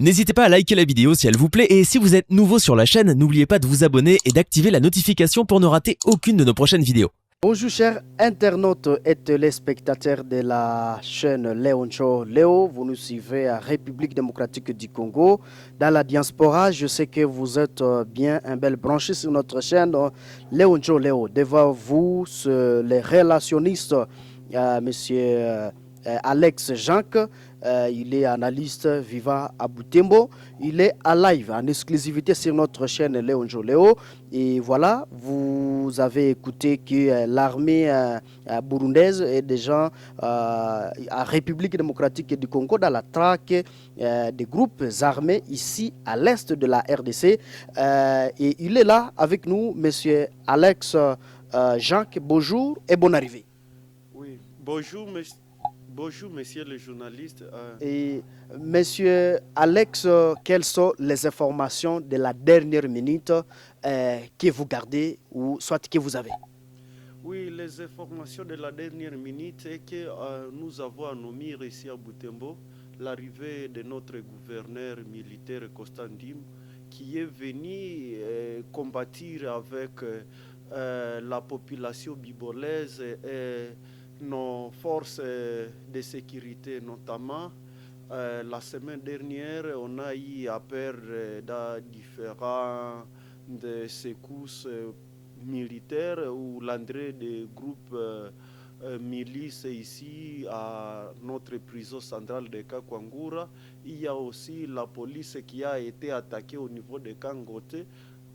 N'hésitez pas à liker la vidéo si elle vous plaît et si vous êtes nouveau sur la chaîne, n'oubliez pas de vous abonner et d'activer la notification pour ne rater aucune de nos prochaines vidéos. Bonjour chers internautes et téléspectateurs de la chaîne Léon Cho Léo, vous nous suivez à République démocratique du Congo. Dans la diaspora, je sais que vous êtes bien un bel branché sur notre chaîne Léon Cho Léo. Devant vous, les relationnistes, monsieur Alex Jacques, il est analyste vivant à Butembo. Il est à live en exclusivité sur notre chaîne Léon Cho Léo. Et voilà, vous avez écouté que l'armée burundaise et des gens à République démocratique du Congo dans la traque des groupes armés ici à l'est de la RDC. Et il est là avec nous, monsieur Alex Jacques. Bonjour et bonne arrivée. Oui, bonjour, monsieur le journaliste. Et monsieur Alex, quelles sont les informations de la dernière minute que vous gardez ou soit que vous avez? Oui, les informations de la dernière minute est que nous avons annoncé ici à Butembo l'arrivée de notre gouverneur militaire Constant Ndim qui est venu combattre avec la population bibolaise et nos forces de sécurité, notamment. La semaine dernière, on a eu à perdre dans différents secousses militaires ou l'entrée des groupes milices ici à notre prison centrale de Kakwangura. Il y a aussi la police qui a été attaquée au niveau de Kangote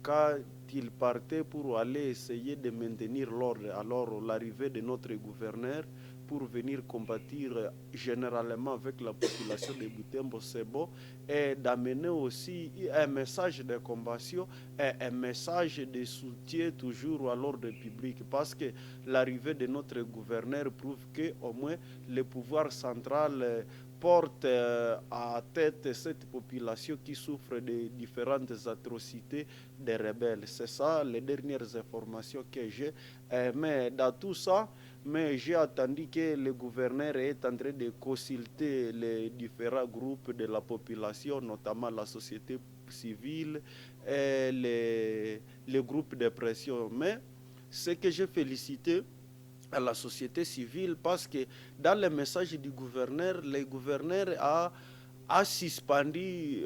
quand il partait pour aller essayer de maintenir l'ordre. Alors l'arrivée de notre gouverneur pour venir combattre généralement avec la population de Butembo, c'est beau, et d'amener aussi un message de combattion et un message de soutien toujours à l'ordre public, parce que l'arrivée de notre gouverneur prouve que au moins le pouvoir central porte à tête cette population qui souffre de différentes atrocités des rebelles. C'est ça les dernières informations que j'ai. Mais dans tout ça, j'ai attendu que le gouverneur est en train de consulter les différents groupes de la population, notamment la société civile et les groupes de pression. Mais ce que j'ai félicité à la société civile, parce que dans le message du gouverneur, le gouverneur a suspendu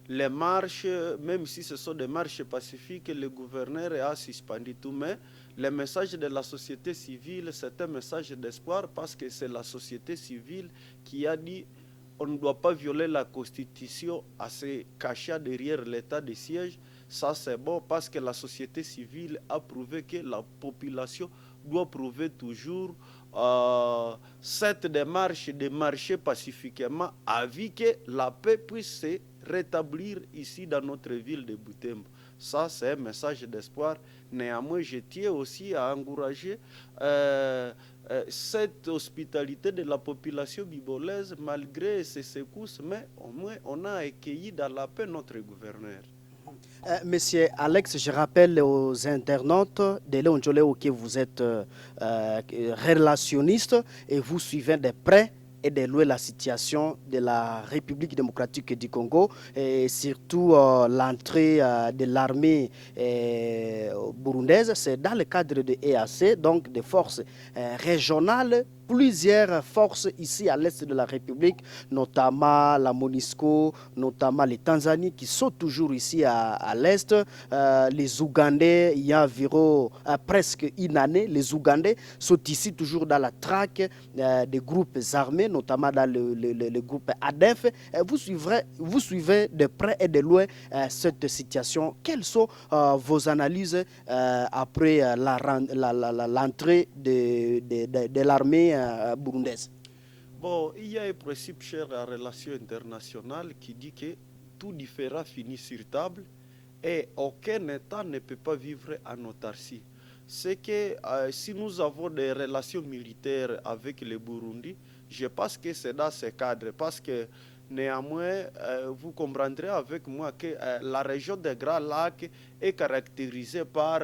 les marches, même si ce sont des marches pacifiques, le gouverneur a suspendu tout. Mais le message de la société civile, c'est un message d'espoir, parce que c'est la société civile qui a dit on ne doit pas violer la Constitution à se cacher derrière l'état de siège. Ça, c'est bon, parce que la société civile a prouvé que la population doit prouver toujours cette démarche de marcher pacifiquement, afin que la paix puisse se rétablir ici dans notre ville de Butembo. Ça, c'est un message d'espoir. Néanmoins, je tiens aussi à encourager cette hospitalité de la population bibolaise, malgré ces secousses, mais au moins on a accueilli dans la paix notre gouverneur. Monsieur Alex, je rappelle aux internautes de Léon Cho Léo que vous êtes relationniste et vous suivez de près et de loin la situation de la République démocratique du Congo et surtout l'entrée de l'armée burundaise. C'est dans le cadre de EAC, donc des forces régionales. Plusieurs forces ici à l'est de la République, notamment la MONUSCO, notamment les Tanzaniens qui sont toujours ici à l'est. Les Ougandais, il y a environ presque une année, les Ougandais sont ici toujours dans la traque des groupes armés, notamment dans le groupe ADF. Vous suivez de près et de loin cette situation. Quelles sont vos analyses après l'entrée de l'armée burundaise? Bon, il y a un principe cher à la relation internationale qui dit que tout différend finit sur table et aucun État ne peut pas vivre en autarcie. C'est que si nous avons des relations militaires avec le Burundi, je pense que c'est dans ce cadre, parce que néanmoins, vous comprendrez avec moi que la région des Grands Lacs est caractérisée par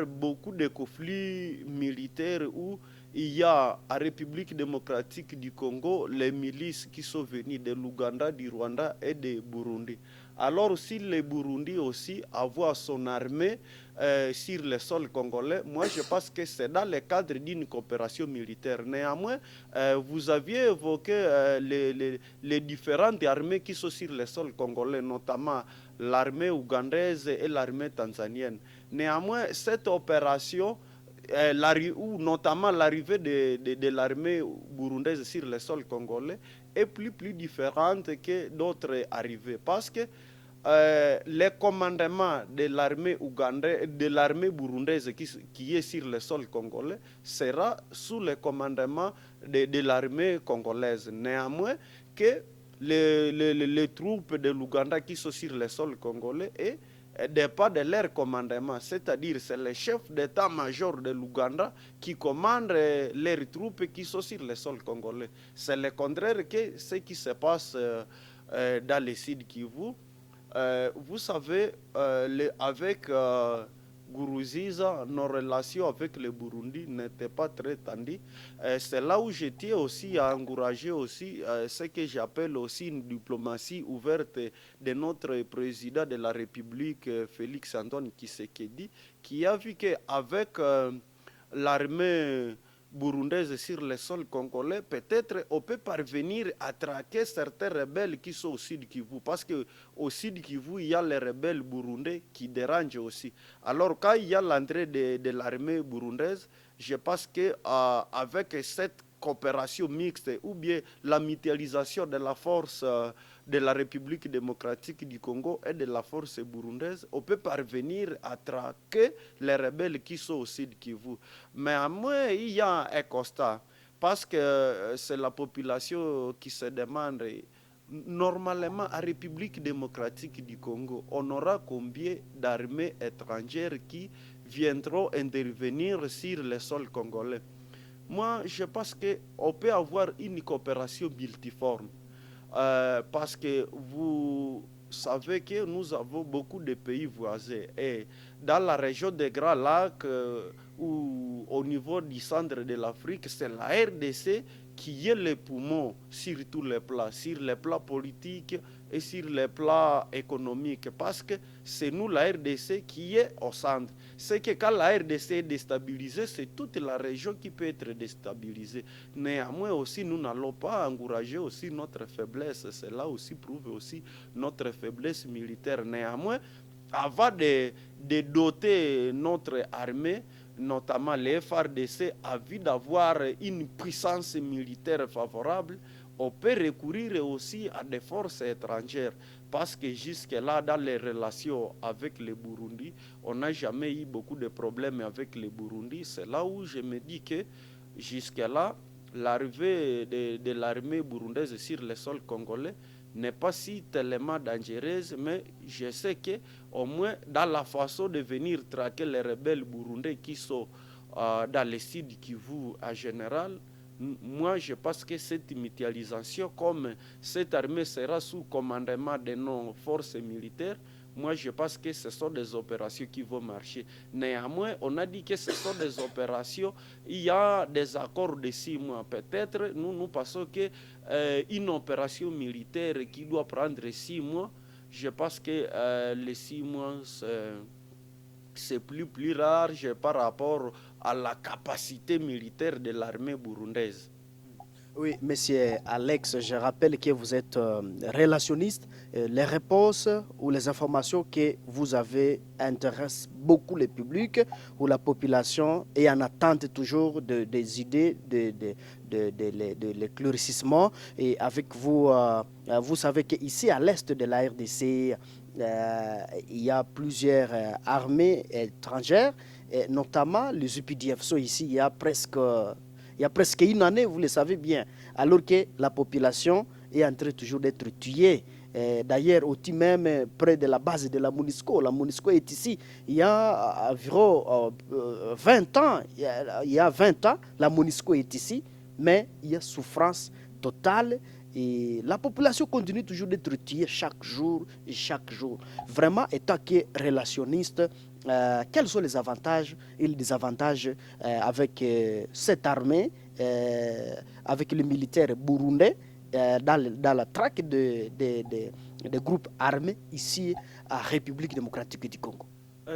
beaucoup de conflits militaires où il y a en République démocratique du Congo les milices qui sont venues de l'Ouganda, du Rwanda et de Burundi. Alors si le Burundi aussi avoir son armée sur le sol congolais, moi je pense que c'est dans le cadre d'une coopération militaire. Néanmoins, vous aviez évoqué les différentes armées qui sont sur le sol congolais, notamment l'armée ougandaise et l'armée tanzanienne. Néanmoins, cette opération, ou notamment l'arrivée de l'armée burundaise sur le sol congolais, est plus différente que d'autres arrivées. Parce que le commandement de l'armée ougandaise, de l'armée burundaise qui est sur le sol congolais, sera sous le commandement de l'armée congolaise. Néanmoins, que les troupes de l'Ouganda qui sont sur le sol congolais dépendent de leur commandement, c'est-à-dire c'est le chef d'état-major de l'Ouganda qui commande les troupes qui sont sur le sol congolais. C'est le contraire que ce qui se passe dans le Sud Kivu. Vous savez, avec Gourouziza, nos relations avec le Burundi n'étaient pas très tendues. C'est là où j'étais aussi à encourager aussi ce que j'appelle aussi une diplomatie ouverte de notre président de la République, Félix Antoine Tshisekedi, qui a vu qu'avec l'armée burundaise sur le sol congolais, peut-être on peut parvenir à traquer certains rebelles qui sont au Sud Kivu, parce qu'au Sud Kivu, il y a les rebelles burundais qui dérangent aussi. Alors quand il y a l'entrée de l'armée burundaise, je pense qu'avec cette coopération mixte ou bien la mutualisation de la force de la République démocratique du Congo et de la force burundaise, on peut parvenir à traquer les rebelles qui sont au Sud Kivu. Mais à moi, il y a un constat, parce que c'est la population qui se demande, normalement, en République démocratique du Congo, on aura combien d'armées étrangères qui viendront intervenir sur le sol congolais? Moi, je pense qu'on peut avoir une coopération multiforme. Parce que vous savez que nous avons beaucoup de pays voisins. Et dans la région des Grands Lacs, ou au niveau du centre de l'Afrique, c'est la RDC qui est le poumon sur tous les plans politiques et sur les plans économiques. Parce que c'est nous, la RDC, qui est au centre. C'est que quand la RDC est déstabilisée, c'est toute la région qui peut être déstabilisée. Néanmoins aussi, nous n'allons pas encourager aussi notre faiblesse. Cela aussi prouve aussi notre faiblesse militaire. Néanmoins, avant de doter notre armée, notamment les FARDC, a vu d'avoir une puissance militaire favorable, on peut recourir aussi à des forces étrangères. Parce que jusque-là, dans les relations avec le Burundi, on n'a jamais eu beaucoup de problèmes avec le Burundi. C'est là où je me dis que jusque-là, l'arrivée de l'armée burundaise sur le sol congolais n'est pas si tellement dangereuse, mais je sais qu'au moins dans la façon de venir traquer les rebelles burundais qui sont dans le Sud Kivu en général, moi je pense que cette mutualisation, comme cette armée sera sous commandement de nos forces militaires, moi je pense que ce sont des opérations qui vont marcher. Néanmoins, on a dit que ce sont des opérations, il y a des accords de 6 mois. Peut-être nous pensons qu'une opération militaire qui doit prendre 6 mois, je pense que les 6 mois c'est plus large par rapport à la capacité militaire de l'armée burundaise. Oui, monsieur Alex, je rappelle que vous êtes relationniste. Les réponses ou les informations que vous avez intéressent beaucoup le public ou la population et en attente toujours des idées, de l'éclaircissement. Et avec vous, vous savez qu'ici à l'est de la RDC, il y a plusieurs armées étrangères, et notamment les UPDF. So, ici, il y a presque une année, vous le savez bien, alors que la population est en train toujours d'être tuée. D'ailleurs, aussi même près de la base de la MONUSCO est ici. Il y a environ 20 ans, la MONUSCO est ici, mais il y a souffrance totale. Et la population continue toujours d'être tuée chaque jour et chaque jour. Vraiment, étant que relationniste, quels sont les avantages et les désavantages avec cette armée, avec les militaires burundais dans la traque des groupes armés ici à République démocratique du Congo?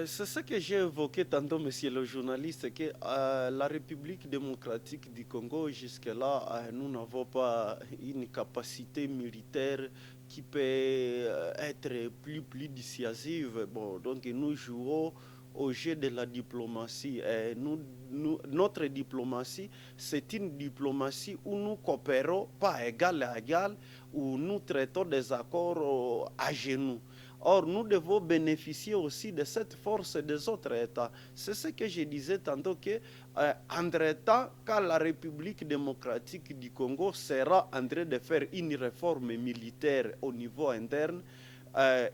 C'est ce que j'ai évoqué tantôt, monsieur le journaliste, que la République démocratique du Congo, jusque-là, nous n'avons pas une capacité militaire qui peut être plus dissuasive. Bon, donc nous jouons au jeu de la diplomatie. Notre diplomatie, c'est une diplomatie où nous coopérons pas égal à égal, où nous traitons des accords à genoux. Or, nous devons bénéficier aussi de cette force des autres États. C'est ce que je disais tantôt que, entre-temps, quand la République démocratique du Congo sera en train de faire une réforme militaire au niveau interne,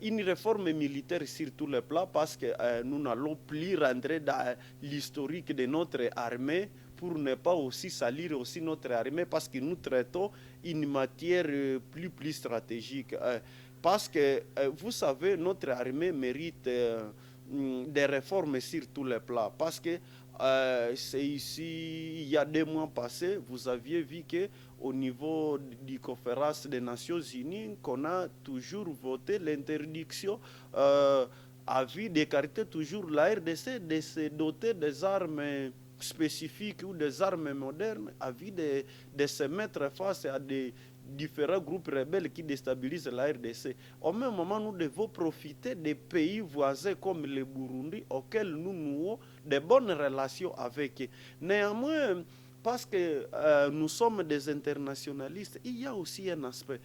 une réforme militaire sur tous les plans, parce que nous n'allons plus rentrer dans l'historique de notre armée pour ne pas aussi salir aussi notre armée, parce que nous traitons une matière plus stratégique. Parce que, vous savez, notre armée mérite des réformes sur tous les plans. Parce que c'est ici, il y a 2 mois passés, vous aviez vu qu'au niveau du conférence des Nations Unies, qu'on a toujours voté l'interdiction à vie d'écarter toujours la RDC de se doter des armes spécifiques ou des armes modernes, à vie de se mettre face à des différents groupes rebelles qui déstabilisent la RDC. Au même moment, nous devons profiter des pays voisins comme le Burundi, auxquels nous nouons de bonnes relations avec eux. Néanmoins, parce que nous sommes des internationalistes, il y a aussi un aspect.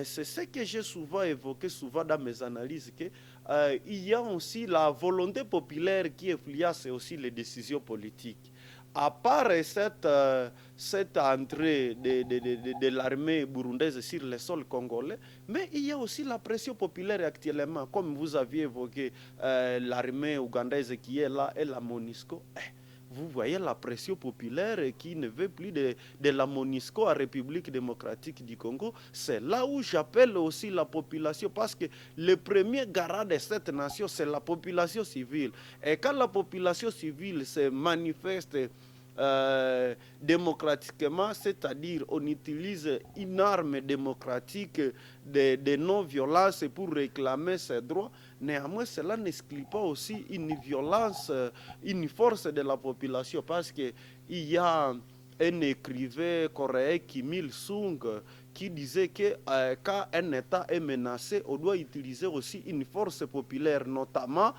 C'est ce que j'ai souvent évoqué, souvent dans mes analyses, qu'il y a aussi la volonté populaire qui influence aussi les décisions politiques. À part cette entrée de l'armée burundaise sur le sol congolais, mais il y a aussi la pression populaire actuellement, comme vous aviez évoqué l'armée ougandaise qui est là et la MONUSCO. Vous voyez la pression populaire qui ne veut plus de la MONUSCO à République démocratique du Congo. C'est là où j'appelle aussi la population, parce que le premier garant de cette nation, c'est la population civile. Et quand la population civile se manifeste démocratiquement, c'est-à-dire on utilise une arme démocratique de non-violence pour réclamer ses droits, néanmoins cela n'exclut pas aussi une violence, une force de la population, parce qu'il y a un écrivain coréen, Kim Il-sung, qui disait que quand un État est menacé, on doit utiliser aussi une force populaire, notamment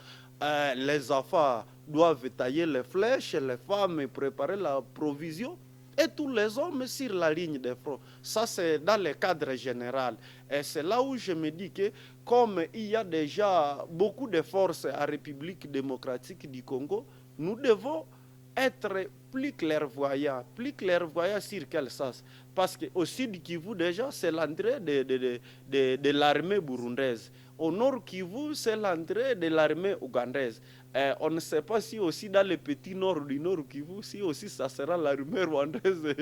les enfants doivent tailler les flèches, les femmes préparer la provision, et tous les hommes sur la ligne de front. Ça, c'est dans le cadre général. Et c'est là où je me dis que, comme il y a déjà beaucoup de forces à République démocratique du Congo, nous devons être plus clairvoyants. Plus clairvoyants sur quel sens? Parce qu'au sud Kivu, déjà, c'est l'entrée de l'armée burundaise. Au nord Kivu, c'est l'entrée de l'armée ougandaise. On ne sait pas si aussi dans le petit nord du nord Kivu, si aussi ça sera l'armée rwandaise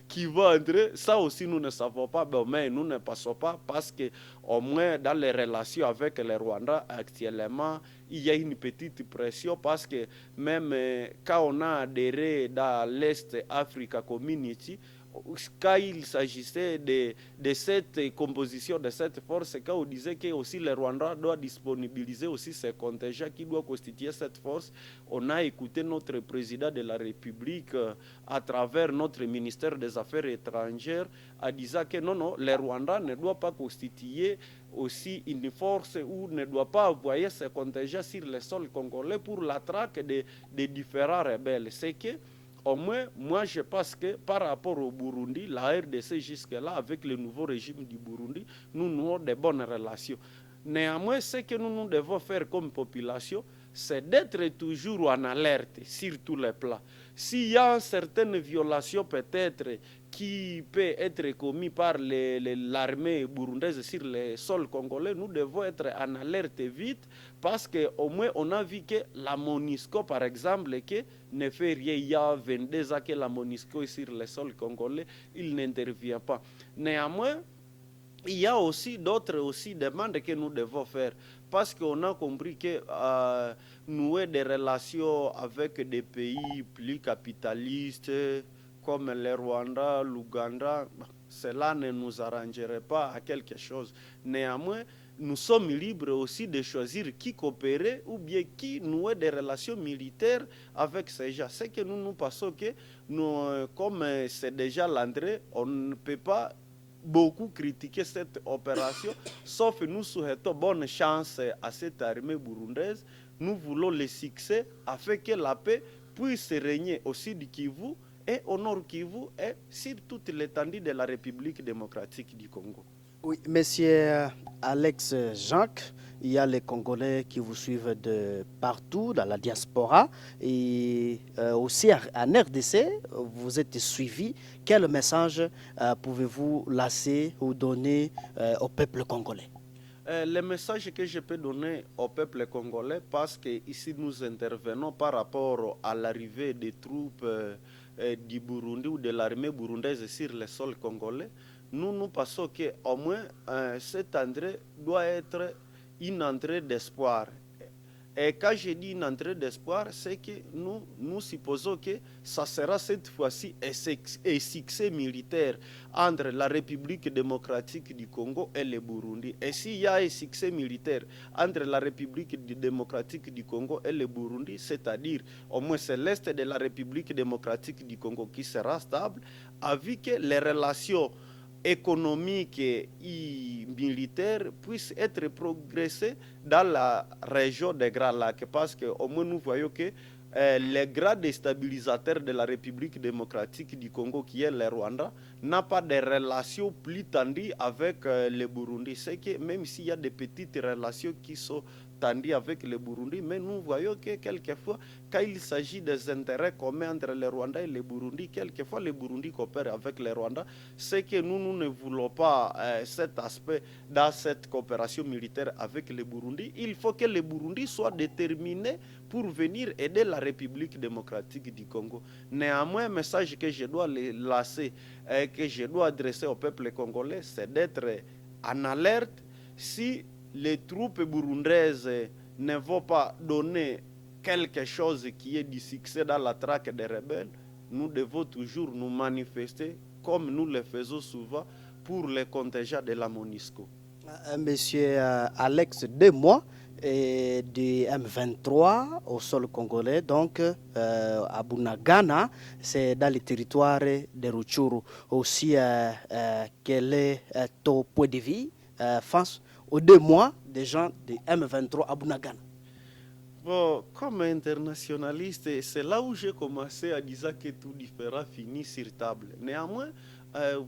qui va entrer. Ça aussi, nous ne savons pas, mais nous ne passons pas, parce qu'au moins dans les relations avec les Rwandais actuellement, il y a une petite pression, parce que même quand on a adhéré dans l'Est Africa Community, quand il s'agissait de cette composition de cette force, quand on disait que aussi le Rwanda doit disponibiliser aussi ses contingents qui doivent constituer cette force, on a écouté notre président de la République à travers notre ministère des Affaires étrangères, en disant que non, le Rwanda ne doit pas constituer aussi une force ou ne doit pas envoyer ses contingents sur le sol congolais pour la traque des différents rebelles. C'est que au moins, moi je pense que par rapport au Burundi, la RDC jusque-là, avec le nouveau régime du Burundi, nous nouons de bonnes relations. Néanmoins, ce que nous devons faire comme population, c'est d'être toujours en alerte sur tous les plans. S'il y a certaines violations peut-être qui peut être commis par l'armée burundaise sur le sol congolais, nous devons être en alerte vite, parce qu'au moins on a vu que la MONUSCO, par exemple, que ne fait rien. Il y a 22 ans que la MONUSCO est sur le sol congolais, il n'intervient pas. Néanmoins, il y a aussi d'autres demandes que nous devons faire parce qu'on a compris que nouer des relations avec des pays plus capitalistes comme le Rwanda, l'Ouganda, cela ne nous arrangerait pas à quelque chose. Néanmoins, nous sommes libres aussi de choisir qui coopérer ou bien qui nouer des relations militaires avec ces gens. C'est que nous pensons que nous, comme c'est déjà l'entrée, on ne peut pas beaucoup critiqué cette opération, sauf que nous souhaitons bonne chance à cette armée burundaise. Nous voulons le succès afin que la paix puisse régner au sud Kivu et au nord Kivu et sur toute l'étendue de la République démocratique du Congo. Oui, monsieur Alex Jacques, il y a les Congolais qui vous suivent de partout dans la diaspora et aussi en RDC, vous êtes suivis. Quel message pouvez-vous lancer ou donner au peuple congolais? Le message que je peux donner au peuple congolais, parce que ici nous intervenons par rapport à l'arrivée des troupes du Burundi ou de l'armée burundaise sur le sol congolais, nous pensons qu'au moins cette entrée doit être une entrée d'espoir. Et quand je dis une entrée d'espoir, c'est que nous supposons que ça sera cette fois-ci un succès militaire entre la République démocratique du Congo et le Burundi. Et s'il y a un succès militaire entre la République démocratique du Congo et le Burundi, c'est-à-dire au moins c'est l'Est de la République démocratique du Congo qui sera stable, avec que les relations économique et militaire puisse être progressé dans la région des Grands Lacs. Parce qu'au moins nous voyons que le grand déstabilisateur de la République démocratique du Congo, qui est le Rwanda, n'a pas de relations plus tendues avec le Burundi. C'est que même s'il y a des petites relations qui sont tendues avec le Burundi, mais nous voyons que quelquefois, quand il s'agit des intérêts communs entre le Rwanda et le Burundi, quelquefois le Burundi coopère avec le Rwanda. C'est que nous ne voulons pas cet aspect dans cette coopération militaire avec le Burundi. Il faut que le Burundi soit déterminé pour venir aider la République démocratique du Congo. Néanmoins, un message que je dois lancer, que je dois adresser au peuple congolais, c'est d'être en alerte. Si les troupes burundaises ne vont pas donner quelque chose qui est du succès dans la traque des rebelles, nous devons toujours nous manifester comme nous le faisons souvent pour les contingents de la MONUSCO. Monsieur Alex, 2 mois de M23 au sol congolais, donc à Bunagana, c'est dans le territoire de Rutshuru. Aussi, quel est ton point de vue face aux 2 mois des gens de M23 à Bunagana? Bon, comme internationaliste, c'est là où j'ai commencé à dire que tout différent finit sur table. Néanmoins,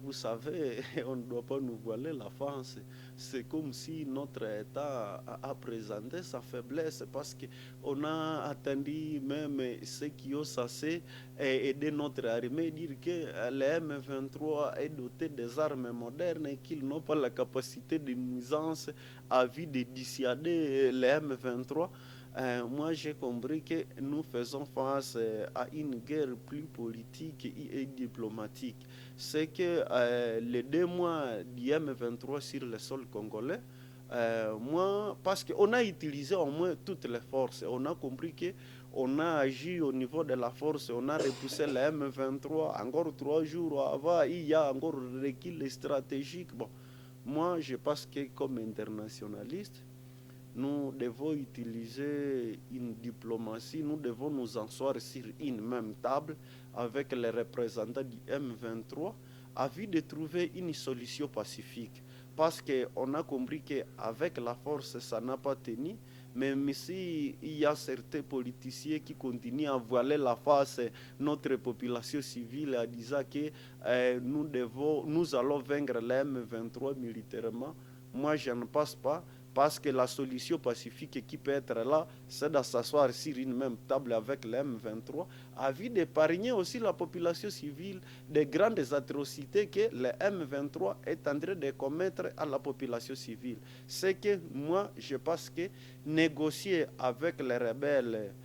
vous savez, on ne doit pas nous voiler la face. C'est comme si notre État a présenté sa faiblesse parce qu'on a attendu même ceux qui ont censé aider notre armée, dire que le M23 est doté des armes modernes et qu'ils n'ont pas la capacité de nuisance à vie de dissuader le M23. Moi, j'ai compris que nous faisons face à une guerre plus politique et diplomatique. C'est que les 2 mois du M23 sur le sol congolais, moi, parce qu'on a utilisé au moins toutes les forces, on a compris qu'on a agi au niveau de la force, on a repoussé le M23, encore 3 jours avant, il y a encore un recul stratégique. Bon, moi, je pense que comme internationaliste, nous devons utiliser une diplomatie, nous devons nous asseoir sur une même table avec les représentants du M23 afin de trouver une solution pacifique. Parce qu'on a compris qu'avec la force, ça n'a pas tenu, même s'il y a certains politiciens qui continuent à voiler la face de notre population civile en disant que nous allons vaincre le M23 militairement. Moi, je ne pense pas. Parce que la solution pacifique qui peut être là, c'est de s'asseoir sur une même table avec le M23, afin d'épargner aussi la population civile des grandes atrocités que le M23 est en train de commettre à la population civile. C'est que moi, je pense que négocier avec les rebelles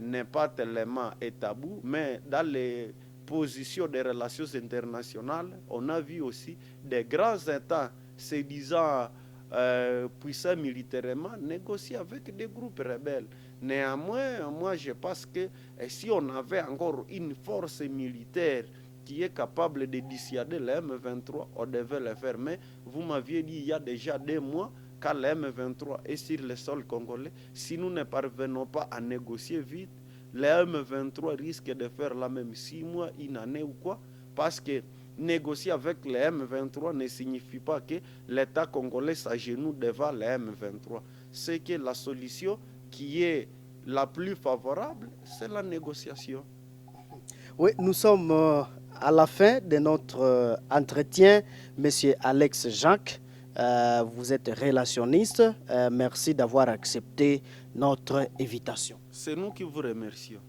n'est pas tellement tabou, mais dans les position des relations internationales, on a vu aussi des grands États se disant puissants militairement négocier avec des groupes rebelles. Néanmoins, moi je pense que si on avait encore une force militaire qui est capable de dissuader le M23, on devait le faire. Mais vous m'aviez dit il y a déjà 2 mois, quand le M23 est sur le sol congolais, si nous ne parvenons pas à négocier vite, le M23 risque de faire la même 6 mois, une année ou quoi, parce que négocier avec le M23 ne signifie pas que l'État congolais s'agenouille devant le M23. C'est que la solution qui est la plus favorable, c'est la négociation. Oui, nous sommes à la fin de notre entretien. Monsieur Alex Jacques, vous êtes relationniste. Merci d'avoir accepté notre invitation. C'est nous qui vous remercions.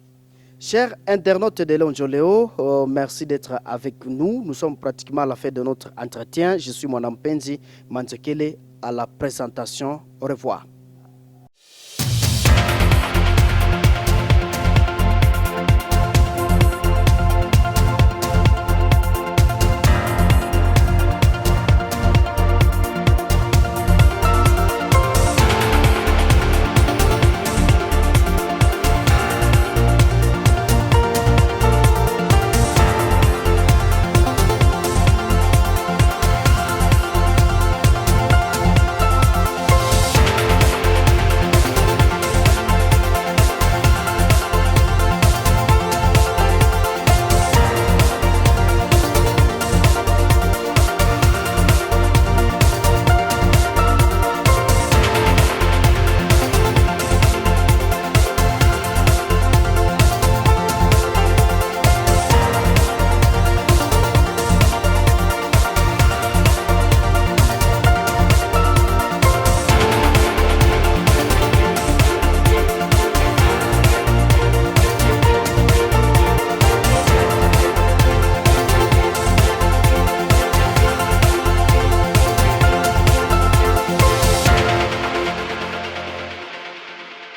Chers internautes de Léonjo Léo, merci d'être avec nous. Nous sommes pratiquement à la fin de notre entretien. Je suis Mwanampenzi Manzekele à la présentation. Au revoir.